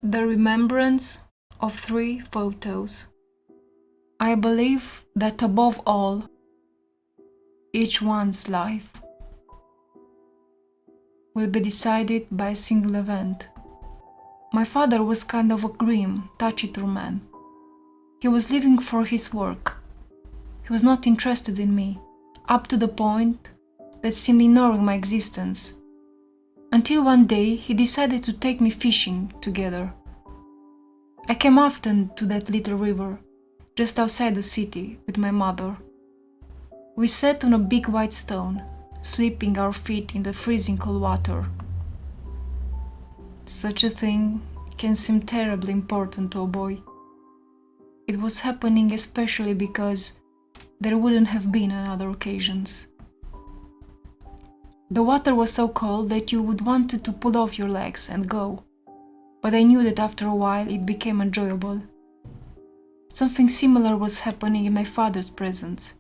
The remembrance of 3 photos. I believe that above all, each one's life will be decided by a single event. My father was kind of a grim, taciturn man. He was living for his work. He was not interested in me, up to the point that seemed ignoring my existence. Until one day he decided to take me fishing together. I came often to that little river, just outside the city, with my mother. We sat on a big white stone, slipping our feet in the freezing cold water. Such a thing can seem terribly important to a boy. It was happening especially because there wouldn't have been on other occasions. The water was so cold that you would want to pull off your legs and go, but I knew that after a while it became enjoyable. Something similar was happening in my father's presence.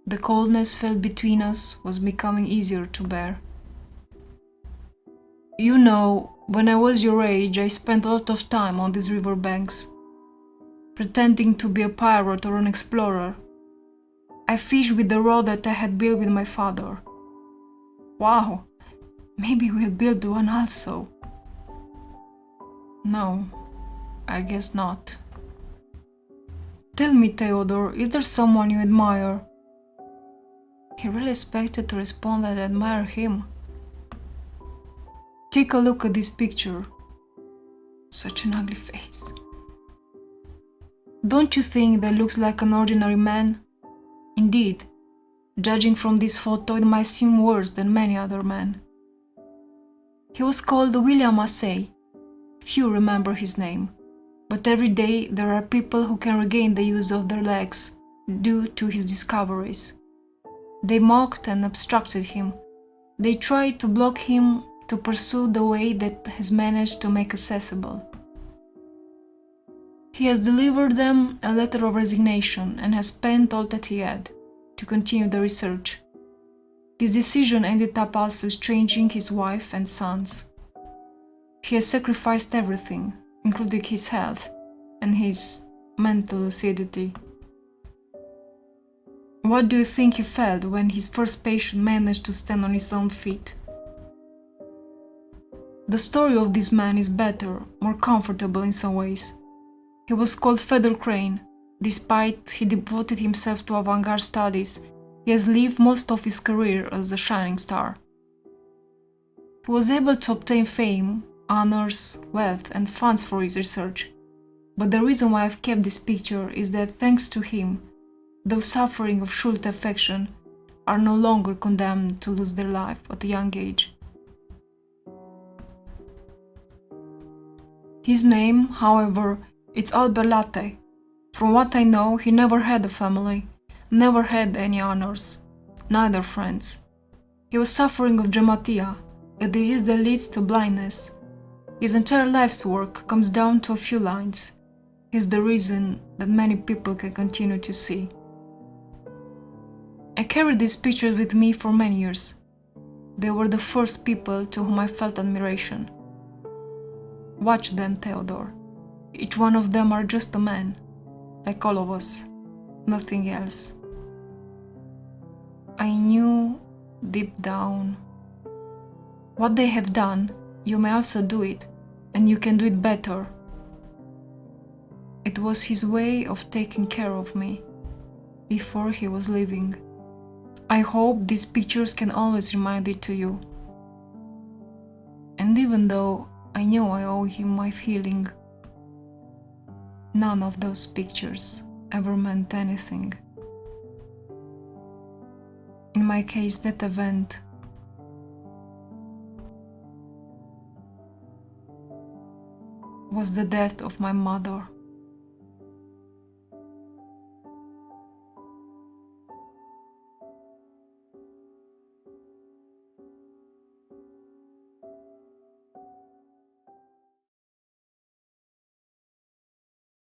The coldness felt between us was becoming easier to bear. You know, when I was your age, I spent a lot of time on these river banks, pretending to be a pirate or an explorer. I fished with the rod that I had built with my father. Wow, maybe we'll build one also. No, I guess not. Tell me, Theodore, is there someone you admire? He really expected to respond that I admire him. Take a look at this picture. Such an ugly face. Don't you think that looks like an ordinary man? Indeed, judging from this photo, it might seem worse than many other men. He was called William Massey. Few remember his name, but every day there are people who can regain the use of their legs due to his discoveries. They mocked and obstructed him. They tried to block him to pursue the way that has managed to make accessible. He has delivered them a letter of resignation and has spent all that he had to continue the research. This decision ended up also estranging his wife and sons. He has sacrificed everything, including his health and his mental lucidity. What do you think he felt when his first patient managed to stand on his own feet? The story of this man is better, more comfortable in some ways. He was called Feather Crane. Despite he devoted himself to avant-garde studies, he has lived most of his career as a shining star. He was able to obtain fame, honors, wealth, and funds for his research. But the reason why I've kept this picture is that thanks to him, those suffering of shoulder affection are no longer condemned to lose their life at a young age. His name, however, is Albert Latte. From what I know, he never had a family, never had any honors, neither friends. He was suffering of dramatia, a disease that leads to blindness. His entire life's work comes down to a few lines. He's the reason that many people can continue to see. I carried these pictures with me for many years. They were the first people to whom I felt admiration. Watch them, Theodore. Each one of them are just a man, like all of us, nothing else. I knew deep down, what they have done, you may also do it, and you can do it better. It was his way of taking care of me before he was leaving. I hope these pictures can always remind it to you. And even though I know I owe him my healing, none of those pictures ever meant anything. In my case, that event was the death of my mother.